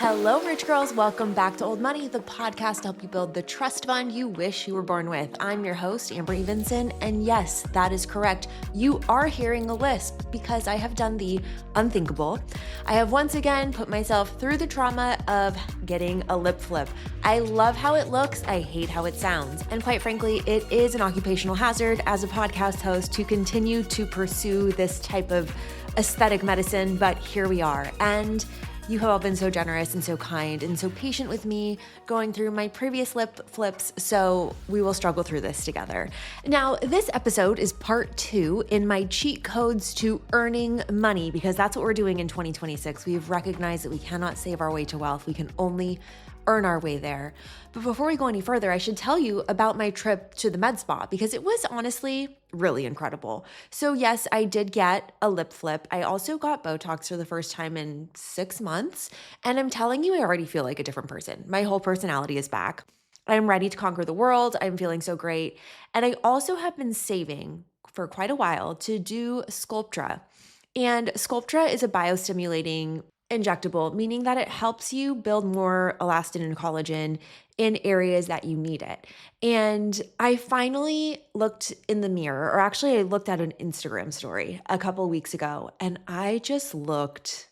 Hello, rich girls. Welcome back to Old Money, the podcast to help you build the trust fund you wish you were born with. I'm your host, Amber Evenson, and yes, that is correct. You are hearing a lisp because I have done the unthinkable. I have once again put myself through the trauma of getting a lip flip. I love how it looks. I hate how it sounds. And quite frankly, it is an occupational hazard as a podcast host to continue to pursue this type of aesthetic medicine, but here we are. And you have all been so generous and so kind and so patient with me going through my previous lip flips, so we will struggle through this together. Now, this episode is part 2 in my cheat codes to earning money, because that's what we're doing in 2026. We've recognized that we cannot save our way to wealth. We can only earn our way there. But before we go any further, I should tell you about my trip to the med spa, because it was honestly really incredible. So yes, I did get a lip flip. I also got Botox for the first time in 6 months. And I'm telling you, I already feel like a different person. My whole personality is back. I'm ready to conquer the world. I'm feeling so great. And I also have been saving for quite a while to do Sculptra. And Sculptra is a biostimulating injectable, meaning that it helps you build more elastin and collagen in areas that you need it. And I finally looked in the mirror, or actually I looked at an Instagram story a couple weeks ago, and I just looked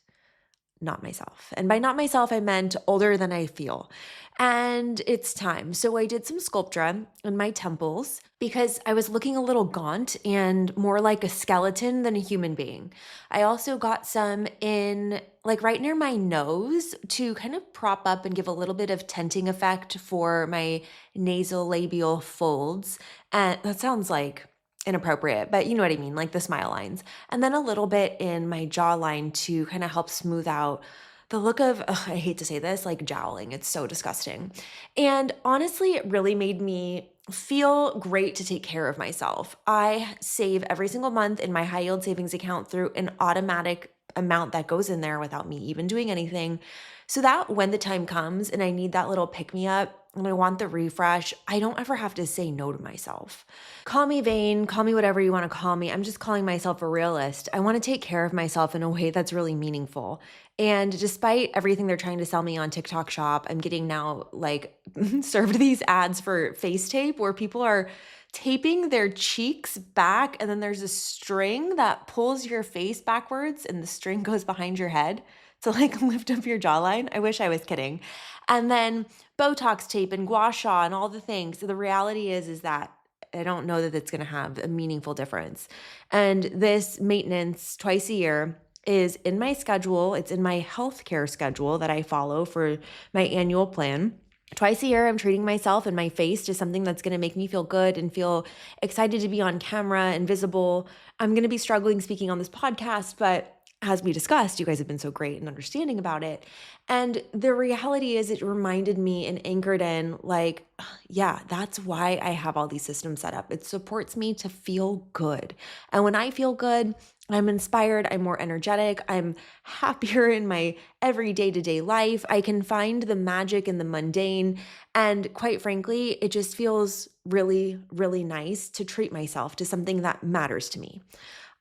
not myself. And by not myself, I meant older than I feel. And it's time. So I did some Sculptra in my temples because I was looking a little gaunt and more like a skeleton than a human being. I also got some in like right near my nose to kind of prop up and give a little bit of tenting effect for my nasal labial folds. And that sounds like inappropriate, but you know what I mean, like the smile lines. And then a little bit in my jawline to kind of help smooth out the look of, I hate to say this, like jowling. It's so disgusting. And honestly, it really made me feel great to take care of myself. I save every single month in my high yield savings account through an automatic amount that goes in there without me even doing anything, so that when the time comes and I need that little pick me up and I want the refresh, I don't ever have to say no to myself. Call me vain, call me whatever you want to call me. I'm just calling myself a realist. I want to take care of myself in a way that's really meaningful. And despite everything they're trying to sell me on TikTok Shop, I'm getting now like served these ads for face tape where people are taping their cheeks back, and then there's a string that pulls your face backwards and the string goes behind your head to like lift up your jawline. I wish I was kidding. And then Botox tape and gua sha and all the things. So the reality is that I don't know that it's going to have a meaningful difference. And this maintenance twice a year is in my schedule. It's in my healthcare schedule that I follow for my annual plan. Twice a year, I'm treating myself and my face to something that's going to make me feel good and feel excited to be on camera and visible. I'm going to be struggling speaking on this podcast, but as we discussed, you guys have been so great and understanding about it. And the reality is it reminded me and anchored in like, yeah, that's why I have all these systems set up. It supports me to feel good. And when I feel good, I'm inspired, I'm more energetic, I'm happier in my every day-to-day life. I can find the magic in the mundane. And quite frankly, it just feels really, really nice to treat myself to something that matters to me.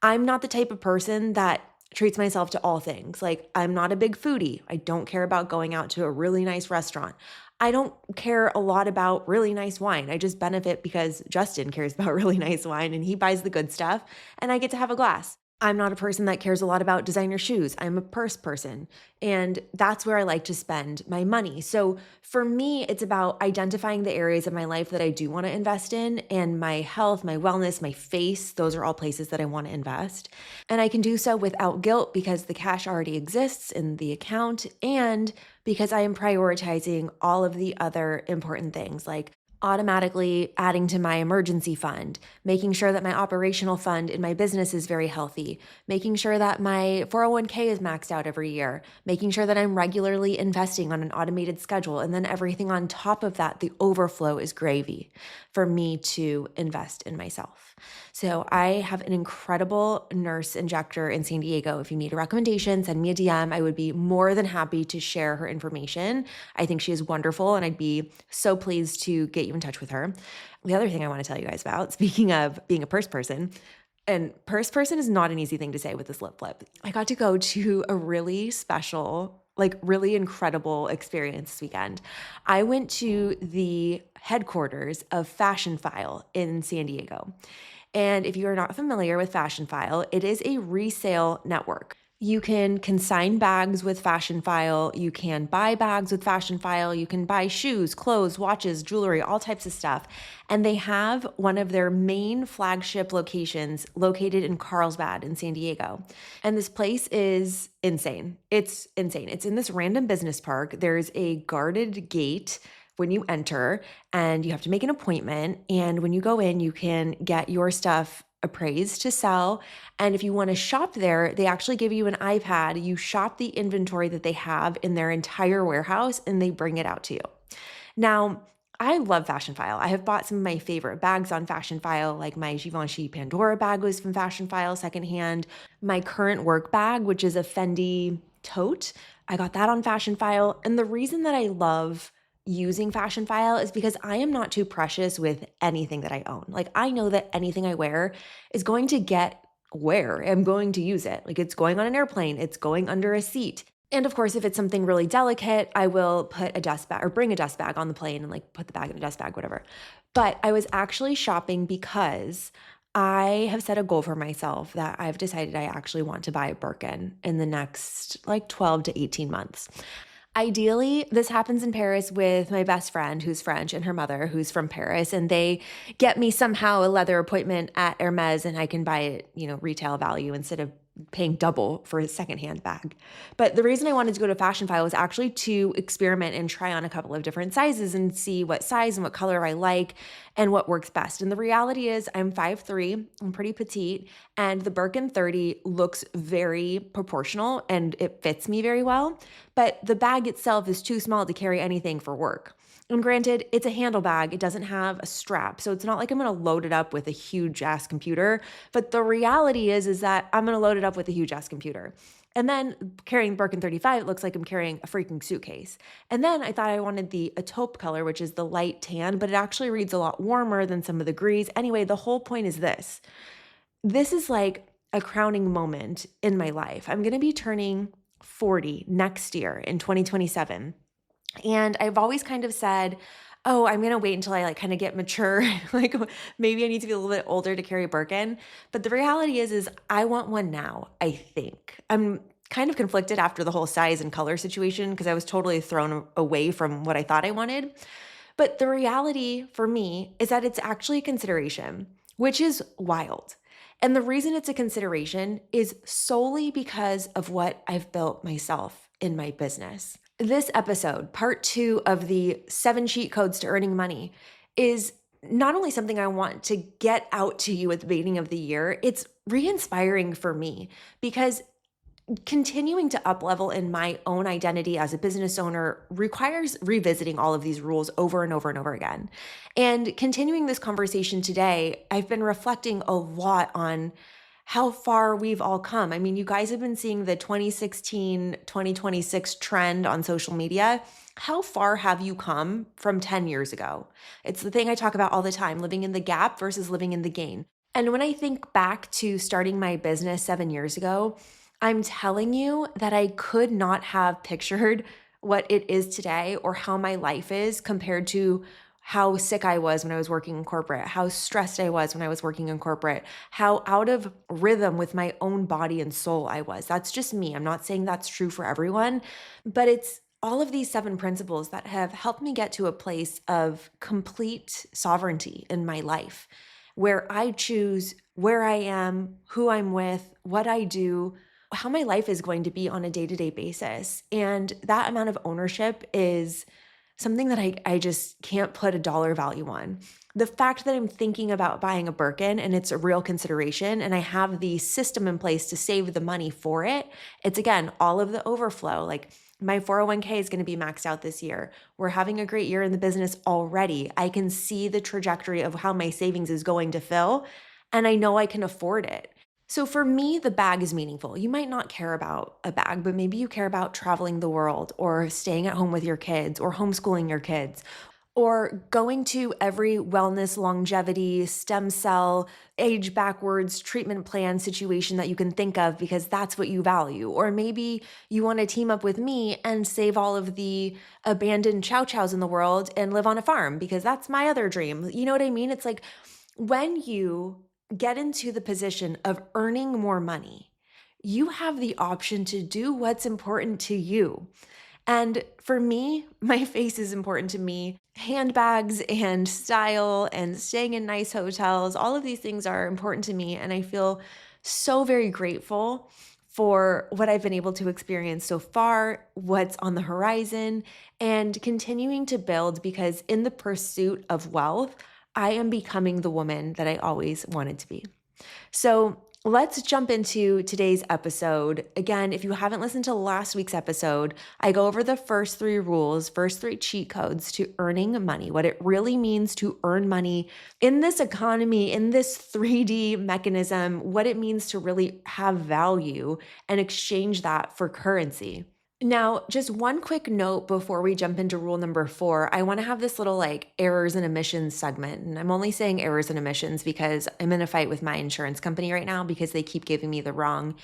I'm not the type of person that treats myself to all things. Like, I'm not a big foodie. I don't care about going out to a really nice restaurant. I don't care a lot about really nice wine. I just benefit because Justin cares about really nice wine and he buys the good stuff and I get to have a glass. I'm not a person that cares a lot about designer shoes. I'm a purse person, and that's where I like to spend my money. So for me, it's about identifying the areas of my life that I do want to invest in, and my health, my wellness, my face, those are all places that I want to invest. And I can do so without guilt because the cash already exists in the account, and because I am prioritizing all of the other important things like automatically adding to my emergency fund, making sure that my operational fund in my business is very healthy, making sure that my 401k is maxed out every year, making sure that I'm regularly investing on an automated schedule. And then everything on top of that, the overflow is gravy for me to invest in myself. So I have an incredible nurse injector in San Diego. If you need a recommendation, send me a DM. I would be more than happy to share her information. I think she is wonderful, and I'd be so pleased to get you in touch with her. The other thing I want to tell you guys about, speaking of being a purse person, and purse person is not an easy thing to say with this lip flip. I got to go to a really special like really incredible experience this weekend. I went to the headquarters of Fashion File in San Diego. And if you are not familiar with Fashion File, it is a resale network. You can consign bags with Fashion File. You can buy bags with Fashion File. You can buy shoes, clothes, watches, jewelry, all types of stuff. And they have one of their main flagship locations located in Carlsbad in San Diego. And this place is insane. It's insane. It's in this random business park. There's a guarded gate when you enter, and you have to make an appointment. And when you go in, you can get your stuff appraised to sell. And if you want to shop there, they actually give you an iPad. You shop the inventory that they have in their entire warehouse and they bring it out to you. Now, I love Fashion File. I have bought some of my favorite bags on Fashion File, like my Givenchy Pandora bag was from Fashion File secondhand. My current work bag, which is a Fendi tote, I got that on Fashion File. And the reason that I love using Fashion File is because I am not too precious with anything that I own. Like, I know that anything I wear is going to get wear. I'm going to use it. Like, it's going on an airplane, it's going under a seat. And of course, if it's something really delicate, I will put a dust bag or bring a dust bag on the plane and like put the bag in a dust bag, whatever. But I was actually shopping because I have set a goal for myself that I've decided I actually want to buy a Birkin in the next like 12 to 18 months. Ideally, this happens in Paris with my best friend who's French and her mother who's from Paris, and they get me somehow a leather appointment at Hermes and I can buy it, retail value instead of paying double for a secondhand bag. But the reason I wanted to go to Fashion File was actually to experiment and try on a couple of different sizes and see what size and what color I like and what works best. And the reality is I'm 5'3", I'm pretty petite, and the Birkin 30 looks very proportional and it fits me very well. But the bag itself is too small to carry anything for work. And granted, it's a handle bag. It doesn't have a strap. So it's not like I'm going to load it up with a huge ass computer. But the reality is that I'm going to load it up with a huge ass computer. And then carrying Birkin 35, it looks like I'm carrying a freaking suitcase. And then I thought I wanted the taupe color, which is the light tan, but it actually reads a lot warmer than some of the greys. Anyway, the whole point is this. This is like a crowning moment in my life. I'm going to be turning 40 next year in 2027. And I've always kind of said, oh, I'm going to wait until I like kind of get mature. Like maybe I need to be a little bit older to carry a Birkin. But the reality is I want one now, I think. I'm kind of conflicted after the whole size and color situation because I was totally thrown away from what I thought I wanted. But the reality for me is that it's actually a consideration, which is wild. And the reason it's a consideration is solely because of what I've built myself in my business. This episode, part 2 of the 7 cheat codes to earning money, is not only something I want to get out to you at the beginning of the year, it's re-inspiring for me because continuing to up-level in my own identity as a business owner requires revisiting all of these rules over and over and over again. And continuing this conversation today, I've been reflecting a lot on how far we've all come. I mean, you guys have been seeing the 2016, 2026 trend on social media. How far have you come from 10 years ago? It's the thing I talk about all the time, living in the gap versus living in the gain. And when I think back to starting my business 7 years ago, I'm telling you that I could not have pictured what it is today or how my life is compared to how sick I was when I was working in corporate, how stressed I was when I was working in corporate, how out of rhythm with my own body and soul I was. That's just me. I'm not saying that's true for everyone, but it's all of these 7 principles that have helped me get to a place of complete sovereignty in my life, where I choose where I am, who I'm with, what I do, how my life is going to be on a day-to-day basis. And that amount of ownership is something that I just can't put a dollar value on. The fact that I'm thinking about buying a Birkin and it's a real consideration and I have the system in place to save the money for it, it's again, all of the overflow. Like my 401k is going to be maxed out this year. We're having a great year in the business already. I can see the trajectory of how my savings is going to fill and I know I can afford it. So for me, the bag is meaningful. You might not care about a bag, but maybe you care about traveling the world or staying at home with your kids or homeschooling your kids or going to every wellness, longevity, stem cell, age backwards treatment plan situation that you can think of because that's what you value. Or maybe you want to team up with me and save all of the abandoned chow chows in the world and live on a farm because that's my other dream. You know what I mean? It's like when you get into the position of earning more money, you have the option to do what's important to you. And for me, my face is important to me. Handbags and style and staying in nice hotels, all of these things are important to me. And I feel so very grateful for what I've been able to experience so far, what's on the horizon, and continuing to build because in the pursuit of wealth, I am becoming the woman that I always wanted to be. So let's jump into today's episode. Again, if you haven't listened to last week's episode, I go over the first 3 rules, first 3 cheat codes to earning money, what it really means to earn money in this economy, in this 3D mechanism, what it means to really have value and exchange that for currency. Now, just one quick note before we jump into rule number 4, I want to have this little like errors and omissions segment. And I'm only saying errors and omissions because I'm in a fight with my insurance company right now because they keep giving me the wrong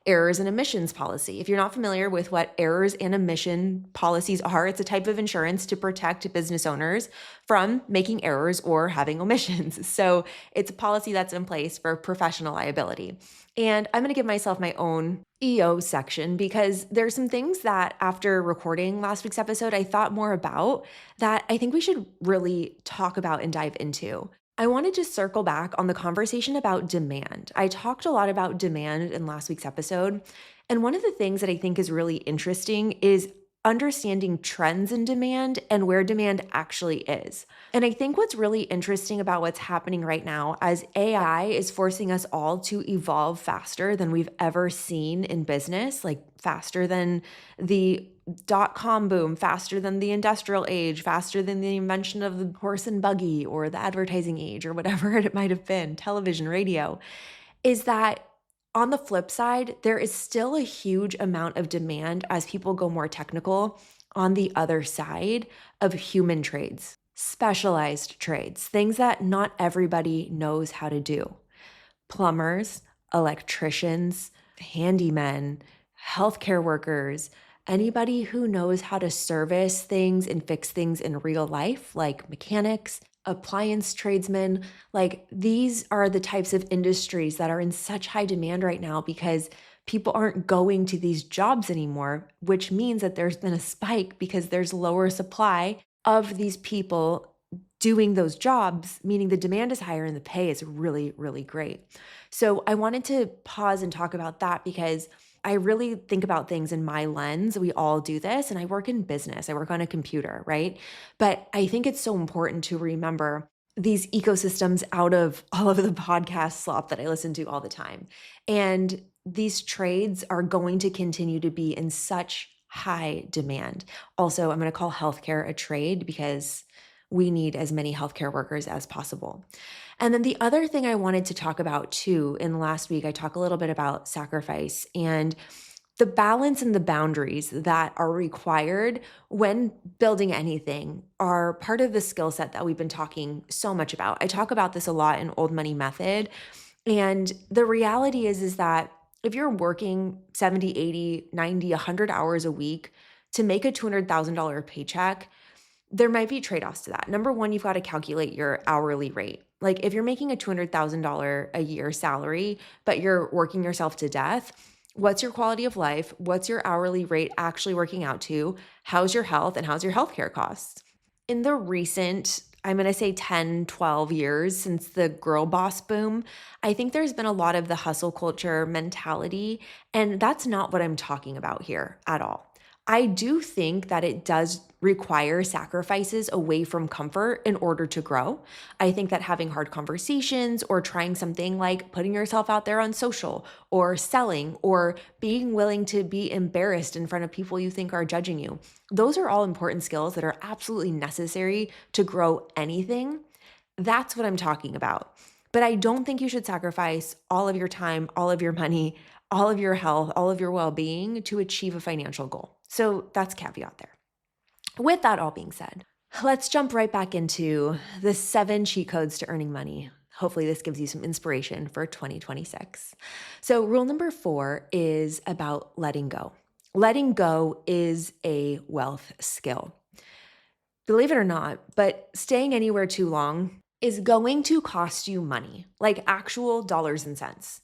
errors and omissions policy. If you're not familiar with what errors and omission policies are, it's a type of insurance to protect business owners from making errors or having omissions. So it's a policy that's in place for professional liability. And I'm going to give myself my own EO section because there's some things that after recording last week's episode, I thought more about that I think we should really talk about and dive into. I wanted to circle back on the conversation about demand. I talked a lot about demand in last week's episode. And one of the things that I think is really interesting is understanding trends in demand and where demand actually is. And I think what's really interesting about what's happening right now as AI is forcing us all to evolve faster than we've ever seen in business, like faster than the dot-com boom, faster than the industrial age, faster than the invention of the horse and buggy or the advertising age or whatever it might have been, television, radio, is that on the flip side, there is still a huge amount of demand as people go more technical on the other side of human trades, specialized trades, things that not everybody knows how to do. Plumbers, electricians, handymen, healthcare workers, anybody who knows how to service things and fix things in real life, like mechanics, appliance tradesmen, like these are the types of industries that are in such high demand right now because people aren't going to these jobs anymore, which means that there's been a spike because there's lower supply of these people doing those jobs, meaning the demand is higher and the pay is really, really great. So I wanted to pause and talk about that because I really think about things in my lens. We all do this, and I work in business. I work on a computer, right? But I think it's so important to remember these ecosystems out of all of the podcast slop that I listen to all the time. And these trades are going to continue to be in such high demand. Also, I'm going to call healthcare a trade because we need as many healthcare workers as possible. And then the other thing I wanted to talk about too, in last week, I talked a little bit about sacrifice and the balance and the boundaries that are required when building anything are part of the skill set that we've been talking so much about. I talk about this a lot in Old Money Method. And the reality is that if you're working 70, 80, 90, 100 hours a week to make a $200,000 paycheck, there might be trade-offs to that. Number one, you've got to calculate your hourly rate. Like if you're making a $200,000 a year salary, but you're working yourself to death, what's your quality of life? What's your hourly rate actually working out to? How's your health and how's your healthcare costs? In the recent, I'm going to say 10, 12 years since the girl boss boom, I think there's been a lot of the hustle culture mentality, and that's not what I'm talking about here at all. I do think that it does require sacrifices away from comfort in order to grow. I think that having hard conversations or trying something like putting yourself out there on social or selling or being willing to be embarrassed in front of people you think are judging you, those are all important skills that are absolutely necessary to grow anything. That's what I'm talking about. But I don't think you should sacrifice all of your time, all of your money, all of your health, all of your well-being to achieve a financial goal. So that's caveat there. With that all being said, Let's jump right back into the 7 cheat codes to earning money. Hopefully, this gives you some inspiration for 2026. So, rule number 4 is about letting go. Letting go is a wealth skill. Believe it or not, but staying anywhere too long is going to cost you money, like actual dollars and cents.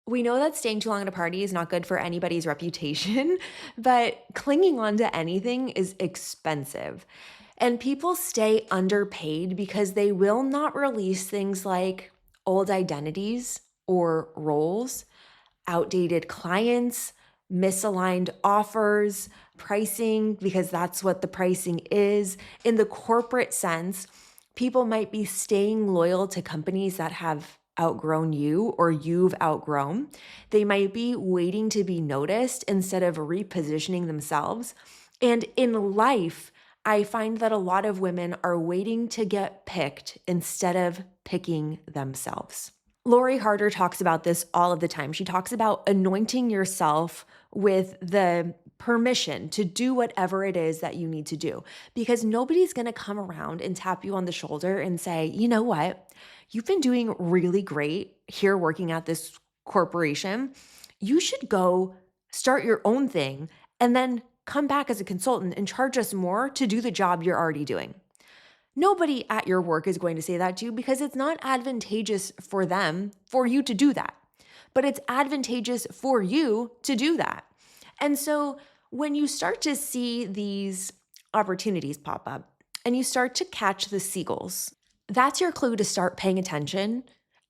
We know that staying too long at a party is not good for anybody's reputation, but clinging on to anything is expensive. And people stay underpaid because they will not release things like old identities or roles, outdated clients, misaligned offers, pricing, because that's what the pricing is. In the corporate sense, people might be staying loyal to companies that have outgrown you or you've outgrown. They might be waiting to be noticed instead of repositioning themselves. And in life, I find that a lot of women are waiting to get picked instead of picking themselves. Lori Harder talks about this all of the time. She talks about anointing yourself with the permission to do whatever it is that you need to do, because nobody's going to come around and tap you on the shoulder and say, you know what, you've been doing really great here working at this corporation. You should go start your own thing and then come back as a consultant and charge us more to do the job you're already doing. Nobody at your work is going to say that to you because it's not advantageous for them for you to do that, but it's advantageous for you to do that. And so when you start to see these opportunities pop up and you start to catch the seagulls, that's your clue to start paying attention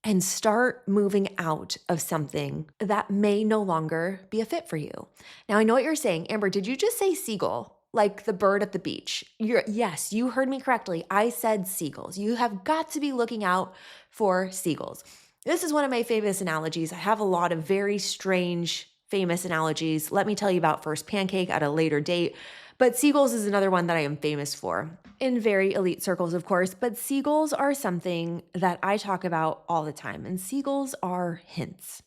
and start moving out of something that may no longer be a fit for you. Now, I know what you're saying. Amber, did you just say seagull? Like the bird at the beach? Yes, you heard me correctly. I said seagulls. You have got to be looking out for seagulls. This is one of my famous analogies. I have a lot of very strange, famous analogies. Let me tell you about first pancake at a later date. But seagulls is another one that I am famous for in very elite circles, of course. But seagulls are something that I talk about all the time, and seagulls are hints.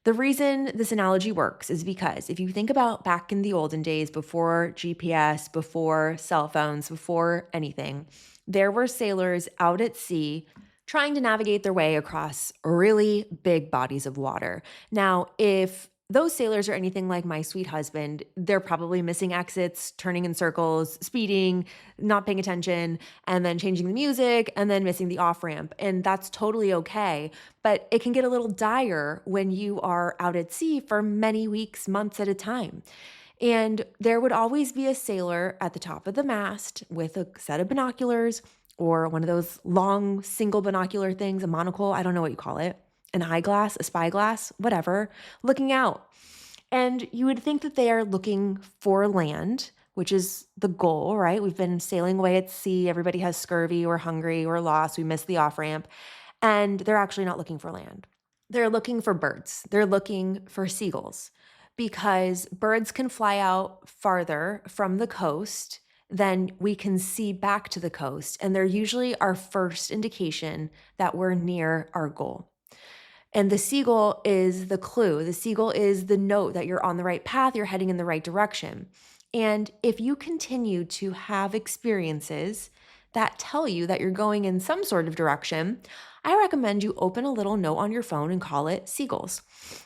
The reason this analogy works is because if you think about back in the olden days, before GPS, before cell phones, before anything, there were sailors out at sea trying to navigate their way across really big bodies of water. Now, if those sailors are anything like my sweet husband, they're probably missing exits, turning in circles, speeding, not paying attention, and then changing the music, and then missing the off-ramp. And that's totally okay. But it can get a little dire when you are out at sea for many weeks, months at a time. And there would always be a sailor at the top of the mast with a set of binoculars or one of those long single binocular things, a monocle, I don't know what you call it, an eyeglass, a spyglass, whatever, looking out. And you would think that they are looking for land, which is the goal, right? We've been sailing away at sea. Everybody has scurvy or hungry or lost. We missed the off-ramp. And they're actually not looking for land. They're looking for birds. They're looking for seagulls because birds can fly out farther from the coast than we can see back to the coast. And they're usually our first indication that we're near our goal. And the seagull is the clue. The seagull is the note that you're on the right path, you're heading in the right direction. And if you continue to have experiences that tell you that you're going in some sort of direction, I recommend you open a little note on your phone and call it seagulls.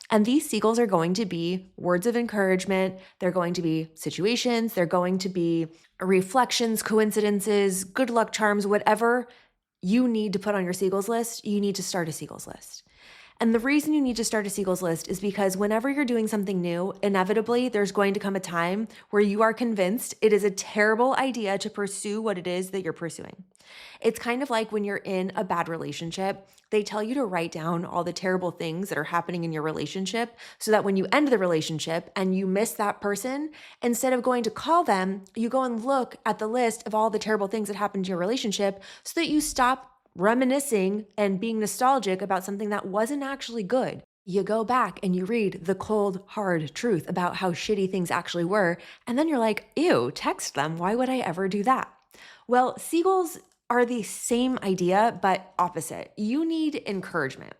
And these seagulls are going to be words of encouragement. They're going to be situations. They're going to be reflections, coincidences, good luck charms, whatever you need to put on your seagulls list, you need to start a seagulls list. And the reason you need to start a seagulls list is because whenever you're doing something new, inevitably there's going to come a time where you are convinced it is a terrible idea to pursue what it is that you're pursuing. It's kind of like when you're in a bad relationship, they tell you to write down all the terrible things that are happening in your relationship so that when you end the relationship and you miss that person, instead of going to call them, you go and look at the list of all the terrible things that happened to your relationship so that you stop reminiscing and being nostalgic about something that wasn't actually good. You go back and you read the cold, hard truth about how shitty things actually were, and then you're like, ew, text them. Why would I ever do that? Well, seagulls are the same idea, but opposite. You need encouragement.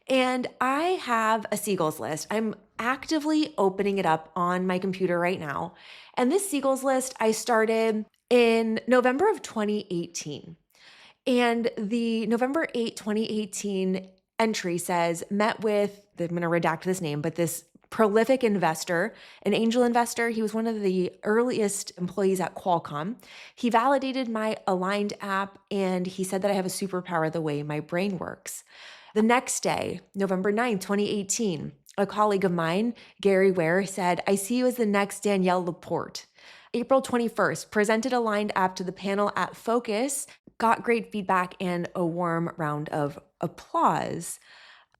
And I have a seagulls list. I'm actively opening it up on my computer right now. And this seagulls list I started in November of 2018. And the November 8, 2018 entry says, met with, I'm going to redact this name, but this prolific investor, an angel investor. He was one of the earliest employees at Qualcomm. He validated my Aligned app, and he said that I have a superpower the way my brain works. The next day, November 9th, 2018, a colleague of mine, Gary Ware, said, I see you as the next Danielle Laporte. April 21st, presented Aligned app to the panel at Focus, got great feedback and a warm round of applause.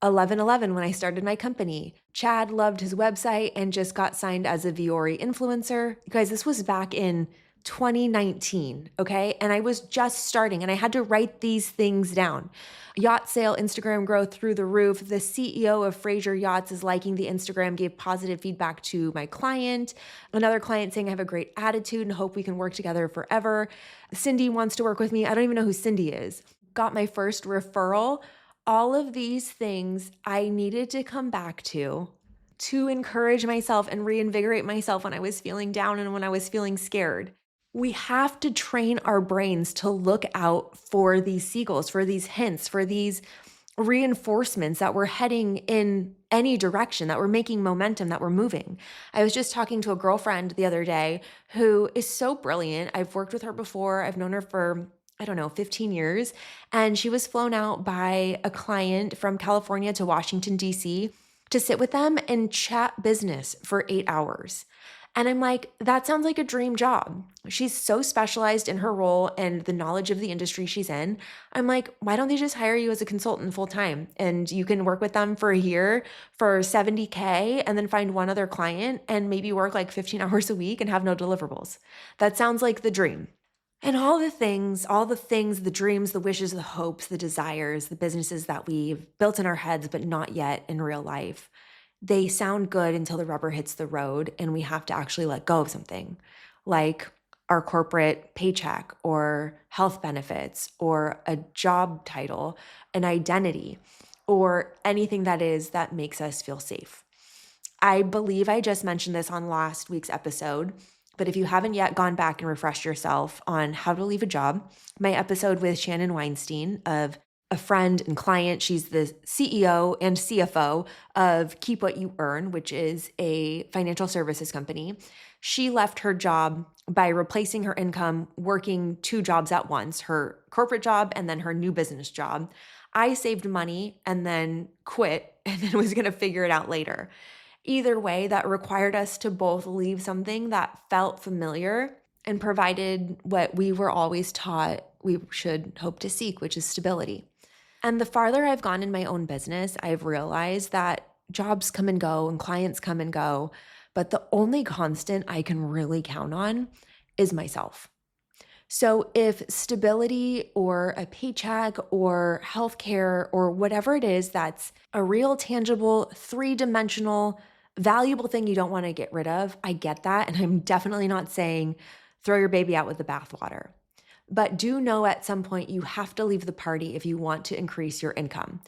11/11, when I started my company, Chad loved his website and just got signed as a Viore influencer. You guys, this was back in 2019, okay? And I was just starting and I had to write these things down. Yacht sale Instagram growth through the roof. The CEO of Fraser Yachts is liking the Instagram, gave positive feedback to my client. Another client saying I have a great attitude and hope we can work together forever. Cindy wants to work with me. I don't even know who Cindy is. Got my first referral. All of these things I needed to come back to encourage myself and reinvigorate myself when I was feeling down and when I was feeling scared. We have to train our brains to look out for these seagulls, for these hints, for these reinforcements that we're heading in any direction, that we're making momentum, that we're moving. I was just talking to a girlfriend the other day who is so brilliant. I've worked with her before. I've known her for 15 years. And she was flown out by a client from California to Washington, D.C. to sit with them and chat business for 8 hours. And I'm like, that sounds like a dream job. She's so specialized in her role and the knowledge of the industry she's in. I'm like, why don't they just hire you as a consultant full time? And you can work with them for a year for $70K and then find one other client and maybe work like 15 hours a week and have no deliverables. That sounds like the dream. And all the things, the dreams, the wishes, the hopes, the desires, the businesses that we've built in our heads, but not yet in real life, they sound good until the rubber hits the road and we have to actually let go of something like our corporate paycheck or health benefits or a job title, an identity, or anything that makes us feel safe. I believe I just mentioned this on last week's episode, but if you haven't yet gone back and refreshed yourself on how to leave a job, my episode with Shannon Weinstein of a friend and client, she's the CEO and CFO of Keep What You Earn, which is a financial services company. She left her job by replacing her income working 2 jobs at once, her corporate job and then her new business job. I saved money and then quit and then was going to figure it out later. Either way, that required us to both leave something that felt familiar and provided what we were always taught we should hope to seek, which is stability. And the farther I've gone in my own business, I've realized that jobs come and go and clients come and go, but the only constant I can really count on is myself. So if stability or a paycheck or healthcare or whatever it is that's a real tangible, 3-dimensional, valuable thing you don't want to get rid of, I get that. And I'm definitely not saying throw your baby out with the bathwater. But do know at some point you have to leave the party if you want to increase your income.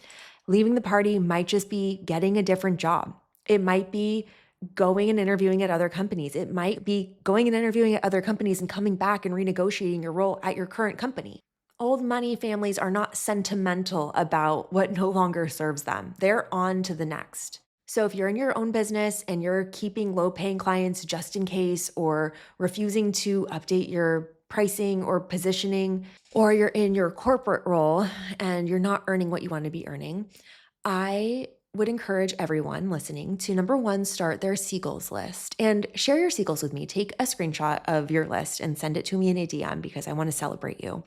Leaving the party might just be getting a different job. It might be going and interviewing at other companies. It might be going and interviewing at other companies and coming back and renegotiating your role at your current company. Old money families are not sentimental about what no longer serves them. They're on to the next. So if you're in your own business and you're keeping low-paying clients just in case, or refusing to update your pricing or positioning, or you're in your corporate role and you're not earning what you want to be earning, I would encourage everyone listening to, number one, start their seagulls list and share your seagulls with me. Take a screenshot of your list and send it to me in a DM because I want to celebrate you.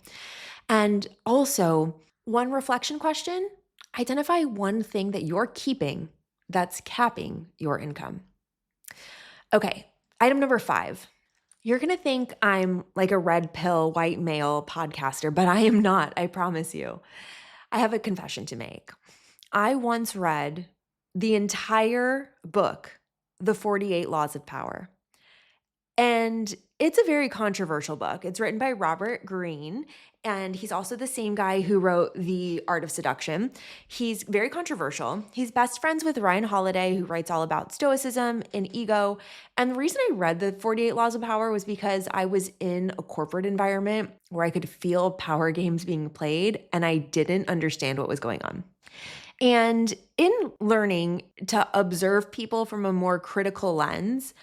And also, one reflection question, identify one thing that you're keeping that's capping your income. Okay, item number 5. You're going to think I'm like a red pill, white male podcaster, but I am not, I promise you. I have a confession to make. I once read the entire book, The 48 Laws of Power. And it's a very controversial book. It's written by Robert Greene, and he's also the same guy who wrote The Art of Seduction. He's very controversial. He's best friends with Ryan Holiday, who writes all about stoicism and ego. And the reason I read the 48 Laws of Power was because I was in a corporate environment where I could feel power games being played, and I didn't understand what was going on. And in learning to observe people from a more critical lens,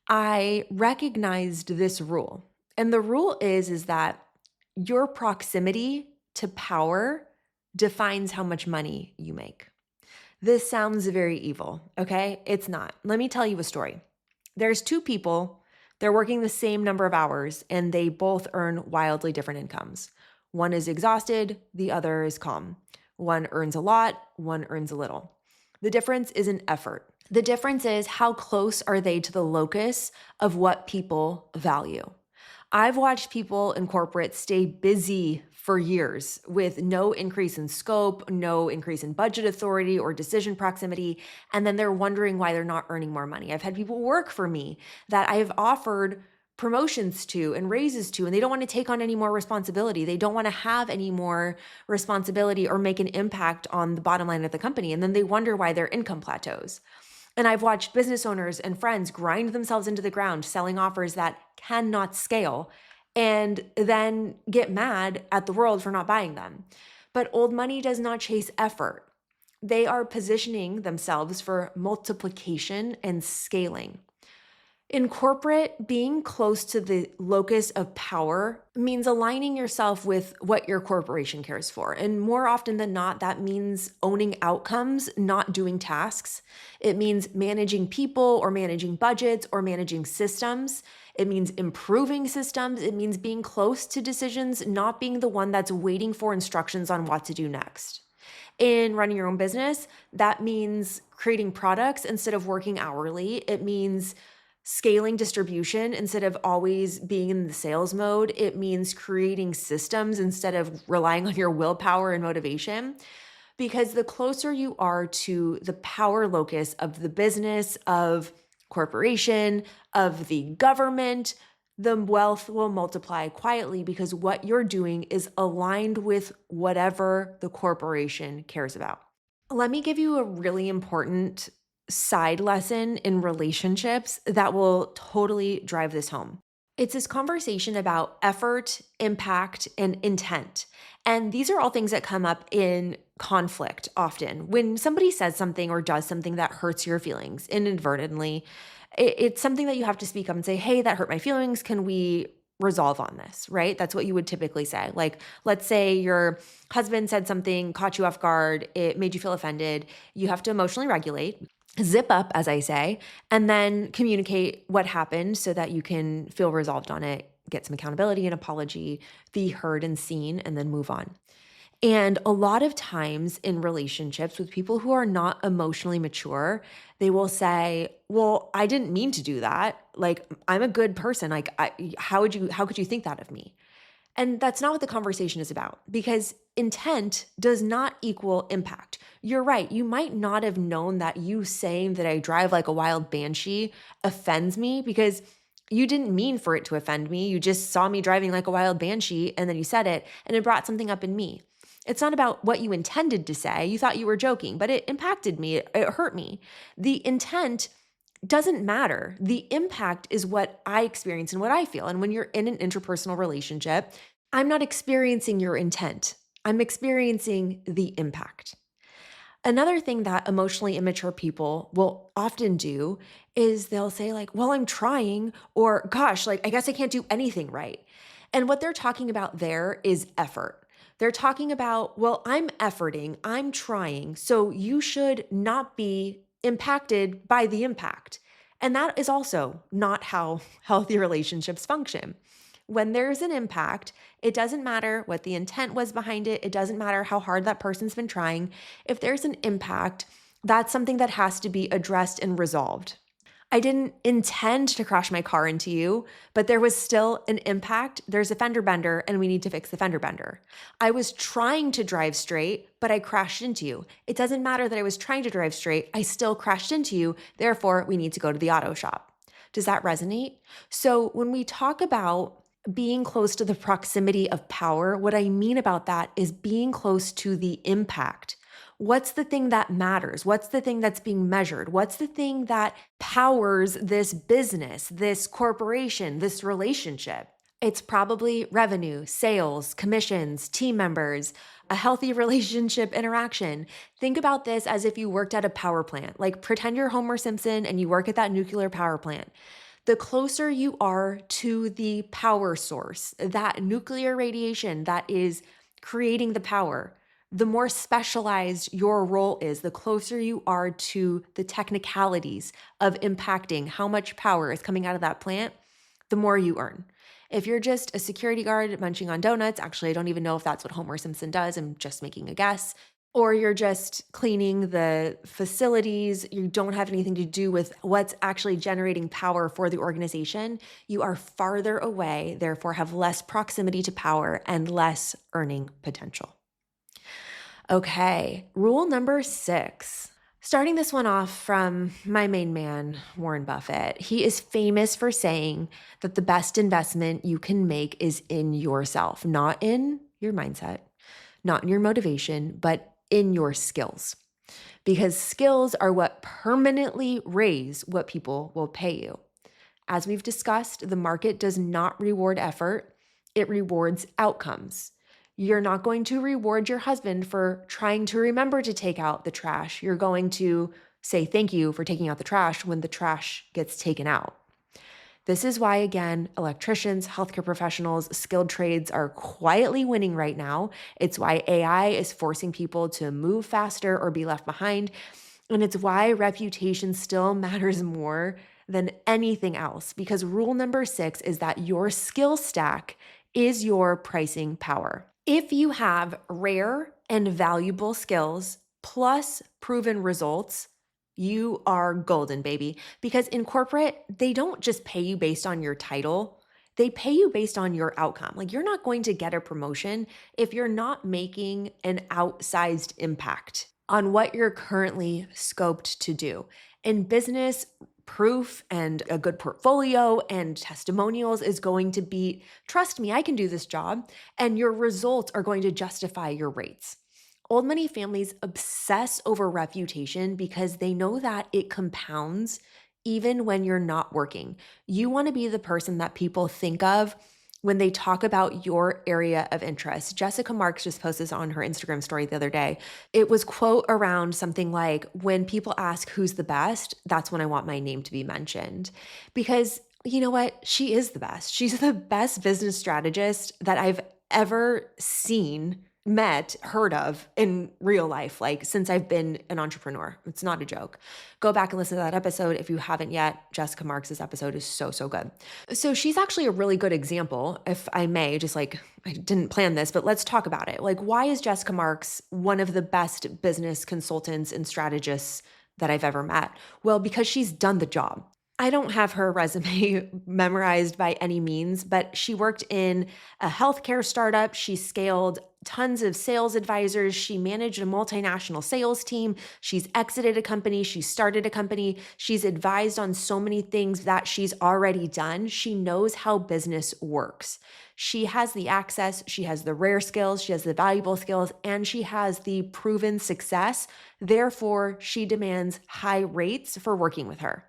I recognized this rule. And the rule is that your proximity to power defines how much money you make. This sounds very evil, okay? It's not. Let me tell you a story. There's two people, they're working the same number of hours, and they both earn wildly different incomes. One is exhausted, the other is calm. One earns a lot, one earns a little. The difference is in effort. The difference is how close are they to the locus of what people value. I've watched people in corporate stay busy for years with no increase in scope, no increase in budget authority or decision proximity, and then they're wondering why they're not earning more money. I've had people work for me that I have offered promotions to and raises to, and they don't want to take on any more responsibility. They don't want to have any more responsibility or make an impact on the bottom line of the company. And then they wonder why their income plateaus. And I've watched business owners and friends grind themselves into the ground selling offers that cannot scale and then get mad at the world for not buying them. But old money does not chase effort. They are positioning themselves for multiplication and scaling. In corporate, being close to the locus of power means aligning yourself with what your corporation cares for. And more often than not, that means owning outcomes, not doing tasks. It means managing people or managing budgets or managing systems. It means improving systems. It means being close to decisions, not being the one that's waiting for instructions on what to do next. In running your own business, that means creating products instead of working hourly. It means scaling distribution instead of always being in the sales mode. It means creating systems instead of relying on your willpower and motivation. Because the closer you are to the power locus of the business, of corporation, of the government, the wealth will multiply quietly because what you're doing is aligned with whatever the corporation cares about. Let me give you a really important side lesson in relationships that will totally drive this home. It's this conversation about effort, impact, and intent. And these are all things that come up in conflict often. When somebody says something or does something that hurts your feelings inadvertently, it's something that you have to speak up and say, hey, that hurt my feelings. Can we resolve on this, right? That's what you would typically say. Like, let's say your husband said something, caught you off guard, it made you feel offended. You have to emotionally regulate, zip up, as I say, and then communicate what happened so that you can feel resolved on it, get some accountability and apology, be heard and seen, and then move on. And a lot of times in relationships with people who are not emotionally mature, they will say, well, I didn't mean to do that. Like, I'm a good person. Like, how could you think that of me? And that's not what the conversation is about, because intent does not equal impact. You're right. You might not have known that you saying that I drive like a wild banshee offends me because you didn't mean for it to offend me. You just saw me driving like a wild banshee and then you said it and it brought something up in me. It's not about what you intended to say. You thought you were joking, but it impacted me. It hurt me. The intent doesn't matter. The impact is what I experience and what I feel. And when you're in an interpersonal relationship, I'm not experiencing your intent. I'm experiencing the impact. Another thing that emotionally immature people will often do is they'll say like, well, I'm trying, or gosh, like, I guess I can't do anything right. And what they're talking about there is effort. They're talking about, well, I'm efforting, I'm trying, so you should not be impacted by the impact. And that is also not how healthy relationships function. When there's an impact, it doesn't matter what the intent was behind it. It doesn't matter how hard that person's been trying. If there's an impact, that's something that has to be addressed and resolved. I didn't intend to crash my car into you, but there was still an impact. There's a fender bender and we need to fix the fender bender. I was trying to drive straight, but I crashed into you. It doesn't matter that I was trying to drive straight. I still crashed into you. Therefore, we need to go to the auto shop. Does that resonate? So when we talk about being close to the proximity of power, what I mean about that is being close to the impact. What's the thing that matters? What's the thing that's being measured? What's the thing that powers this business, this corporation, this relationship? It's probably revenue, sales, commissions, team members, a healthy relationship interaction. Think about this as if you worked at a power plant. Like pretend you're Homer Simpson and you work at that nuclear power plant. The closer you are to the power source, that nuclear radiation that is creating the power, the more specialized your role is, the closer you are to the technicalities of impacting how much power is coming out of that plant, the more you earn. If you're just a security guard munching on donuts, actually, I don't even know if that's what Homer Simpson does. I'm just making a guess. Or you're just cleaning the facilities, you don't have anything to do with what's actually generating power for the organization, you are farther away, therefore have less proximity to power and less earning potential. Okay, rule number 6. Starting this one off from my main man, Warren Buffett. He is famous for saying that the best investment you can make is in yourself, not in your mindset, not in your motivation, but in your skills. Because skills are what permanently raise what people will pay you. As we've discussed, the market does not reward effort, it rewards outcomes. You're not going to reward your husband for trying to remember to take out the trash. You're going to say thank you for taking out the trash when the trash gets taken out. This is why, again, electricians, healthcare professionals, skilled trades are quietly winning right now. It's why AI is forcing people to move faster or be left behind. And it's why reputation still matters more than anything else, because rule number 6 is that your skill stack is your pricing power. If you have rare and valuable skills plus proven results, you are golden, baby. Because in corporate, they don't just pay you based on your title. They pay you based on your outcome. Like you're not going to get a promotion if you're not making an outsized impact on what you're currently scoped to do. In business, proof and a good portfolio and testimonials is going to be, trust me, I can do this job, and your results are going to justify your rates. Old money families obsess over reputation because they know that it compounds even when you're not working. You want to be the person that people think of when they talk about your area of interest. Jessica Marks just posted this on her Instagram story the other day. It was quote around something like, when people ask who's the best, that's when I want my name to be mentioned. Because you know what? She is the best. She's the best business strategist that I've ever seen, met, heard of in real life, like since I've been an entrepreneur. It's not a joke. Go back and listen to that episode if you haven't yet. Jessica Marks' episode is so good. So she's actually a really good example, if I may, just like, I didn't plan this, but let's talk about it. Like, why is Jessica Marks one of the best business consultants and strategists that I've ever met? Well, because she's done the job. I don't have her resume memorized by any means, but she worked in a healthcare startup. She scaled tons of sales advisors. She managed a multinational sales team. She's exited a company. She started a company. She's advised on so many things that she's already done. She knows how business works. She has the access. She has the rare skills. She has the valuable skills, and she has the proven success. Therefore, she demands high rates for working with her.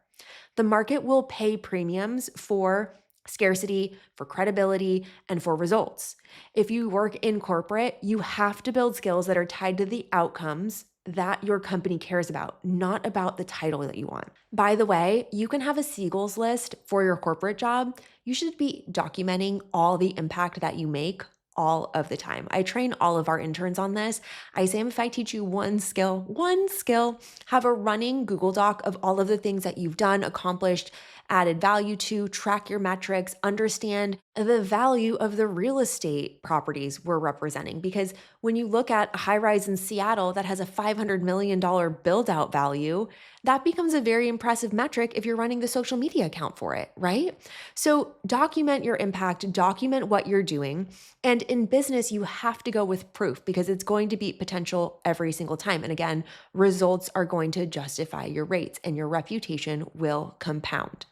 The market will pay premiums for scarcity, for credibility, and for results. If you work in corporate, you have to build skills that are tied to the outcomes that your company cares about, not about the title that you want. By the way, you can have a Seagulls list for your corporate job. You should be documenting all the impact that you make all of the time. I train all of our interns on this. I say, if I teach you one skill, have a running Google Doc of all of the things that you've done, accomplished, added value to, track your metrics, understand the value of the real estate properties we're representing. Because when you look at a high rise in Seattle that has a $500 million build out value, that becomes a very impressive metric if you're running the social media account for it, right? So document your impact, document what you're doing. And in business, you have to go with proof because it's going to beat potential every single time. And again, results are going to justify your rates and your reputation will compound.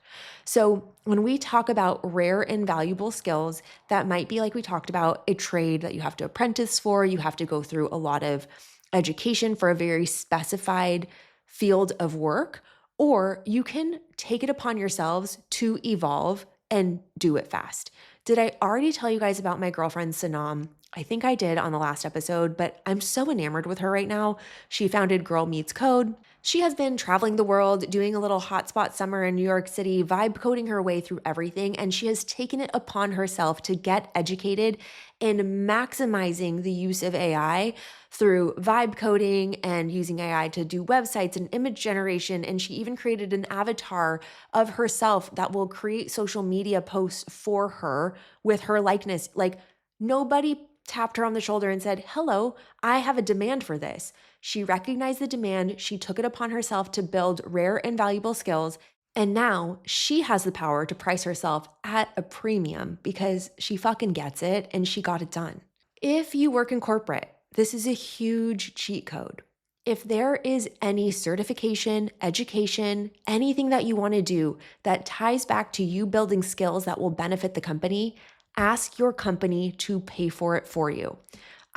So when we talk about rare and valuable skills, that might be, like we talked about, a trade that you have to apprentice for. You have to go through a lot of education for a very specified field of work, or you can take it upon yourselves to evolve and do it fast. Did I already tell you guys about my girlfriend, Sanam? I think I did on the last episode, but I'm so enamored with her right now. She founded Girl Meets Code. She has been traveling the world, doing a little hotspot summer in New York City, vibe coding her way through everything, and she has taken it upon herself to get educated in maximizing the use of AI through vibe coding and using AI to do websites and image generation. And she even created an avatar of herself that will create social media posts for her with her likeness. Like, nobody tapped her on the shoulder and said, "Hello, I have a demand for this." She recognized the demand. She took it upon herself to build rare and valuable skills. And now she has the power to price herself at a premium because she fucking gets it and she got it done. If you work in corporate, this is a huge cheat code. If there is any certification, education, anything that you want to do that ties back to you building skills that will benefit the company, ask your company to pay for it for you.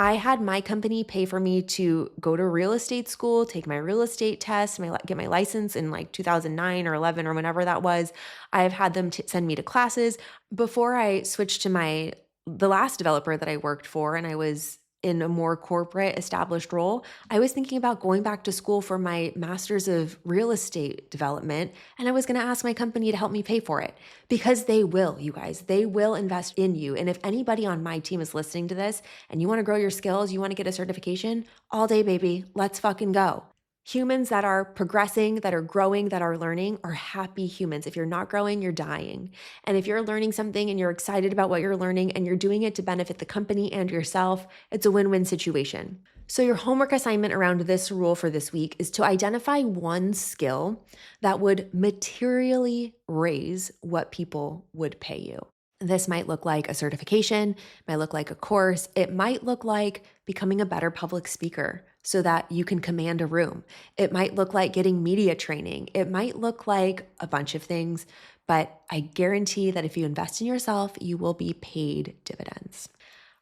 I had my company pay for me to go to real estate school, take my real estate test, get my license in like 2009 or 11 or whenever that was. I've had them send me to classes. Before I switched to the last developer that I worked for, and I was in a more corporate established role, I was thinking about going back to school for my master's of real estate development. And I was going to ask my company to help me pay for it because they will, you guys, they will invest in you. And if anybody on my team is listening to this and you want to grow your skills, you want to get a certification, all day, baby, let's fucking go. Humans that are progressing, that are growing, that are learning are happy humans. If you're not growing, you're dying. And if you're learning something and you're excited about what you're learning and you're doing it to benefit the company and yourself, it's a win-win situation. So your homework assignment around this rule for this week is to identify one skill that would materially raise what people would pay you. This might look like a certification, might look like a course. It might look like becoming a better public speaker so that you can command a room. It might look like getting media training. It might look like a bunch of things, but I guarantee that if you invest in yourself, you will be paid dividends.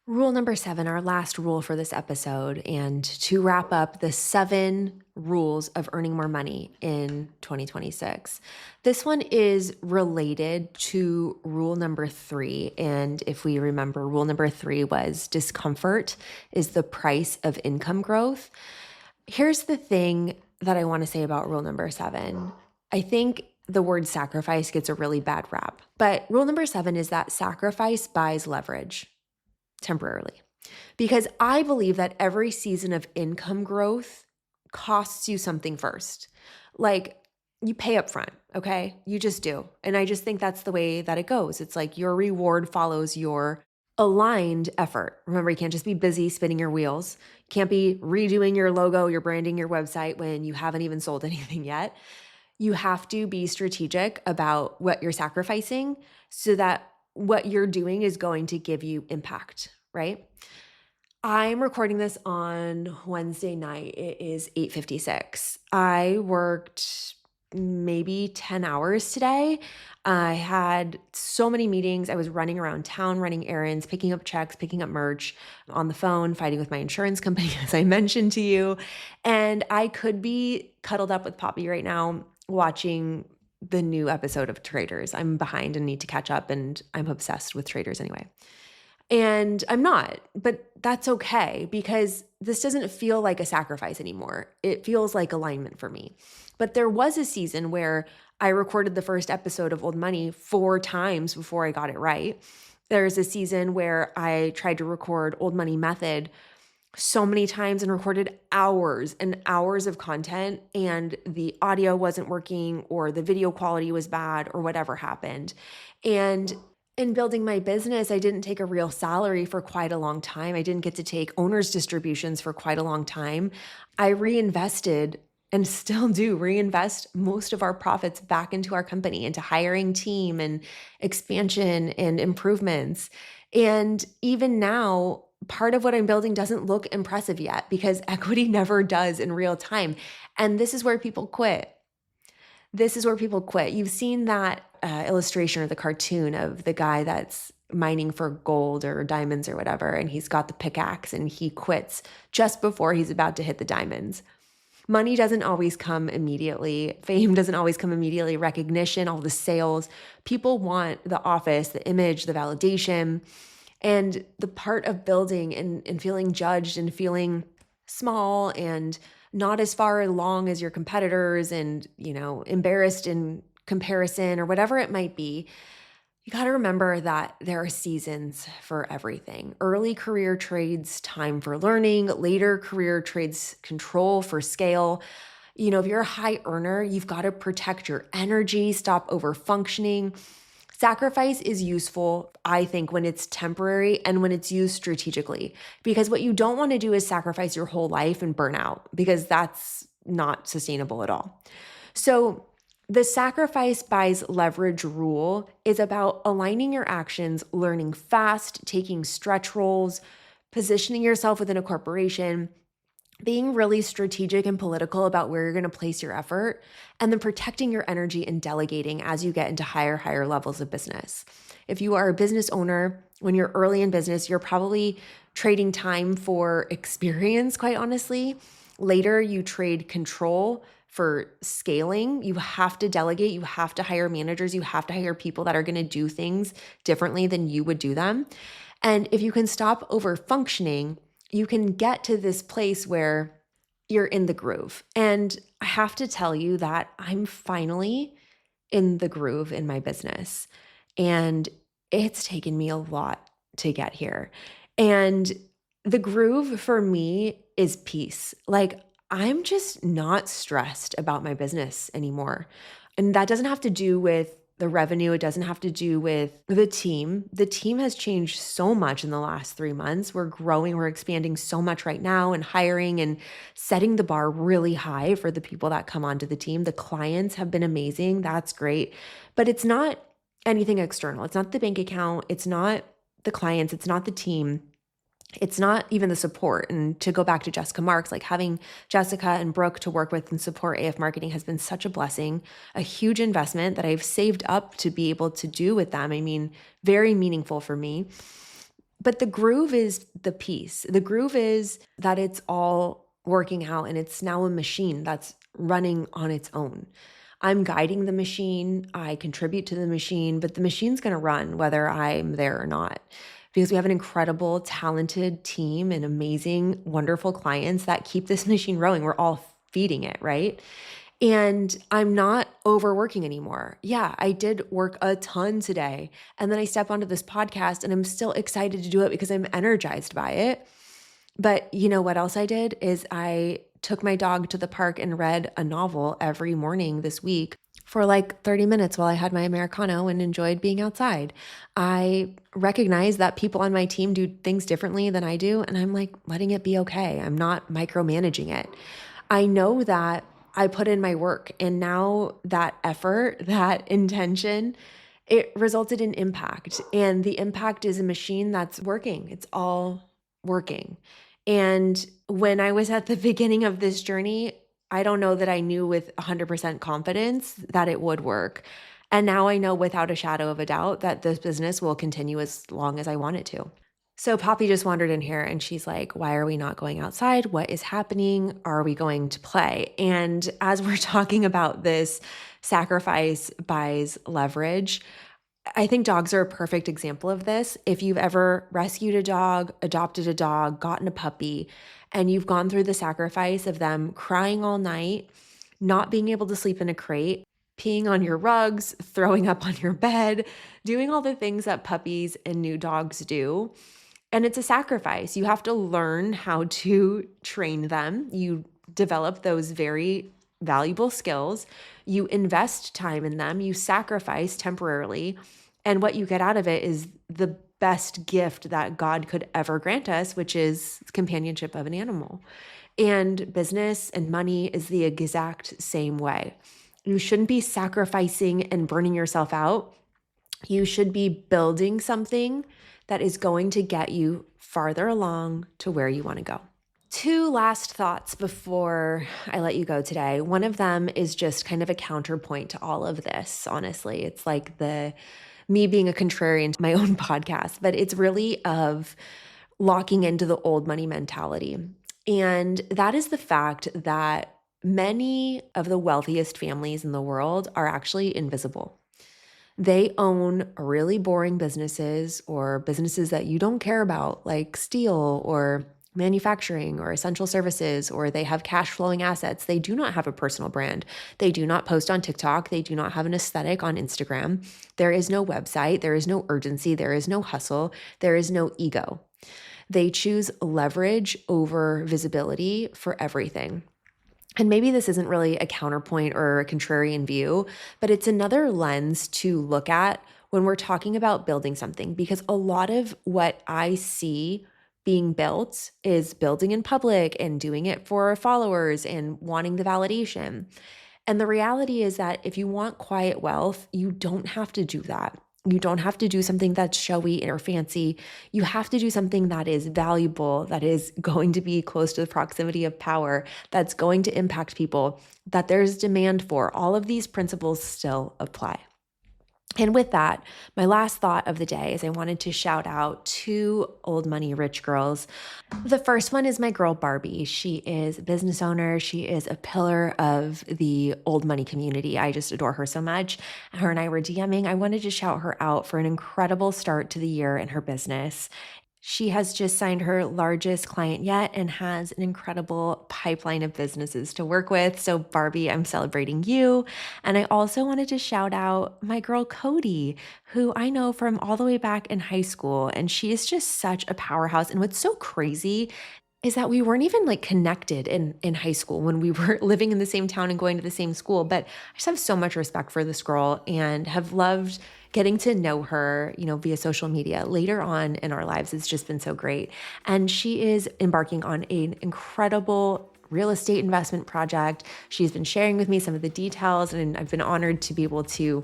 Rule number 7, our last rule for this episode, and to wrap up the 7 rules of earning more money in 2026. This one is related to rule number 3. And if we remember, rule number 3 was discomfort is the price of income growth. Here's the thing that I want to say about rule number 7. I think the word sacrifice gets a really bad rap, but rule number 7 is that sacrifice buys leverage. Temporarily. Because I believe that every season of income growth costs you something first. Like, you pay up front, okay? You just do. And I just think that's the way that it goes. It's like your reward follows your aligned effort. Remember, you can't just be busy spinning your wheels. You can't be redoing your logo, your branding, your website when you haven't even sold anything yet. You have to be strategic about what you're sacrificing so that what you're doing is going to give you impact, right? I'm recording this on Wednesday night. It is 8:56. I worked maybe 10 hours today. I had so many meetings. I was running around town, running errands, picking up checks, picking up merch, on the phone, fighting with my insurance company, as I mentioned to you. And I could be cuddled up with Poppy right now watching the new episode of Traders. I'm behind and need to catch up, and I'm obsessed with Traders anyway. And I'm not, but that's okay because this doesn't feel like a sacrifice anymore. It feels like alignment for me. But there was a season where I recorded the first episode of Old Money 4 times before I got it right. There's a season where I tried to record Old Money Method so many times and recorded hours and hours of content, and the audio wasn't working or the video quality was bad or whatever happened. And in building my business, I didn't take a real salary for quite a long time. I didn't get to take owner's distributions for quite a long time. I reinvested and still do reinvest most of our profits back into our company, into hiring team and expansion and improvements. And even now, part of what I'm building doesn't look impressive yet because equity never does in real time. And this is where people quit. This is where people quit. You've seen that illustration or the cartoon of the guy that's mining for gold or diamonds or whatever, and he's got the pickaxe and he quits just before he's about to hit the diamonds. Money doesn't always come immediately. Fame doesn't always come immediately. Recognition, all the sales. People want the office, the image, the validation. And the part of building and feeling judged and feeling small and not as far along as your competitors and, embarrassed in comparison or whatever it might be, you got to remember that there are seasons for everything. Early career trades time for learning, later career trades control for scale. If you're a high earner, you've got to protect your energy, stop over functioning. Sacrifice is useful, I think, when it's temporary and when it's used strategically, because what you don't want to do is sacrifice your whole life and burn out, because that's not sustainable at all. So the sacrifice buys leverage rule is about aligning your actions, learning fast, taking stretch roles, positioning yourself within a corporation, being really strategic and political about where you're going to place your effort, and then protecting your energy and delegating as you get into higher levels of business. If you are a business owner, when you're early in business, you're probably trading time for experience, quite honestly. Later, you trade control for scaling. You have to delegate, you have to hire managers, you have to hire people that are going to do things differently than you would do them. And if you can stop over functioning, you can get to this place where you're in the groove. And I have to tell you that I'm finally in the groove in my business. And it's taken me a lot to get here. And the groove for me is peace. Like, I'm just not stressed about my business anymore. And that doesn't have to do with the revenue. It doesn't have to do with the team. The team has changed so much in the last 3 months. We're growing, we're expanding so much right now and hiring and setting the bar really high for the people that come onto the team. The clients have been amazing. That's great. But it's not anything external. It's not the bank account. It's not the clients. It's not the team. It's not even the support. And to go back to Jessica Marks, like having Jessica and Brooke to work with and support AF Marketing has been such a blessing, a huge investment that I've saved up to be able to do with them. I mean, very meaningful for me. But the groove is the piece. The groove is that it's all working out and it's now a machine that's running on its own. I'm guiding the machine. I contribute to the machine, but the machine's going to run whether I'm there or not, because we have an incredible, talented team and amazing, wonderful clients that keep this machine rowing. We're all feeding it, right? And I'm not overworking anymore. Yeah, I did work a ton today. And then I step onto this podcast and I'm still excited to do it because I'm energized by it. But you know what else I did is I took my dog to the park and read a novel every morning this week for like 30 minutes while I had my Americano and enjoyed being outside. I recognize that people on my team do things differently than I do, and I'm like letting it be okay. I'm not micromanaging it. I know that I put in my work, and now that effort, that intention, it resulted in impact. And the impact is a machine that's working. It's all working. And when I was at the beginning of this journey, I don't know that I knew with 100% confidence that it would work. And now I know without a shadow of a doubt that this business will continue as long as I want it to. So Poppy just wandered in here and she's like, why are we not going outside? What is happening? Are we going to play? And as we're talking about this sacrifice buys leverage, I think dogs are a perfect example of this. If you've ever rescued a dog, adopted a dog, gotten a puppy, and you've gone through the sacrifice of them crying all night, not being able to sleep in a crate, peeing on your rugs, throwing up on your bed, doing all the things that puppies and new dogs do. And it's a sacrifice. You have to learn how to train them. You develop those very valuable skills. You invest time in them. You sacrifice temporarily. And what you get out of it is the best gift that God could ever grant us, which is companionship of an animal. And business and money is the exact same way. You shouldn't be sacrificing and burning yourself out. You should be building something that is going to get you farther along to where you want to go. Two last thoughts before I let you go today. One of them is just kind of a counterpoint to all of this, honestly. It's like me being a contrarian to my own podcast, but it's really of locking into the old money mentality. And that is the fact that many of the wealthiest families in the world are actually invisible. They own really boring businesses or businesses that you don't care about, like steel or manufacturing or essential services, or they have cash flowing assets. They do not have a personal brand. They do not post on TikTok. They do not have an aesthetic on Instagram. There is no website. There is no urgency. There is no hustle. There is no ego. They choose leverage over visibility for everything. And maybe this isn't really a counterpoint or a contrarian view, but it's another lens to look at when we're talking about building something, because a lot of what I see being built is building in public and doing it for followers and wanting the validation. And the reality is that if you want quiet wealth, you don't have to do that. You don't have to do something that's showy or fancy. You have to do something that is valuable, that is going to be close to the proximity of power, that's going to impact people, that there's demand for. All of these principles still apply. And with that, my last thought of the day is I wanted to shout out two old money rich girls. The first one is my girl Barbie. She is a business owner. She is a pillar of the old money community. I just adore her so much. Her and I were DMing. I wanted to shout her out for an incredible start to the year in her business. She has just signed her largest client yet and has an incredible pipeline of businesses to work with. So Barbie, I'm celebrating you. And I also wanted to shout out my girl Cody, who I know from all the way back in high school. And she is just such a powerhouse. And what's so crazy is that we weren't even like connected in high school when we were living in the same town and going to the same school. But I just have so much respect for this girl and have loved getting to know her, via social media later on in our lives. It's just been so great. And she is embarking on an incredible real estate investment project. She's been sharing with me some of the details, and I've been honored to be able to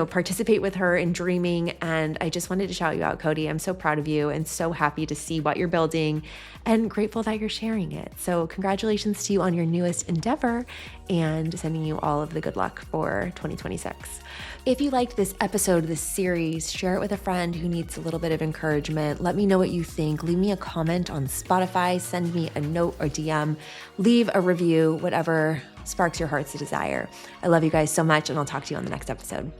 participate with her in dreaming. And I just wanted to shout you out, Cody. I'm so proud of you and so happy to see what you're building and grateful that you're sharing it. So congratulations to you on your newest endeavor and sending you all of the good luck for 2026. If you liked this episode, this series, share it with a friend who needs a little bit of encouragement. Let me know what you think. Leave me a comment on Spotify, send me a note or DM, leave a review, whatever sparks your heart's desire. I love you guys so much, and I'll talk to you on the next episode.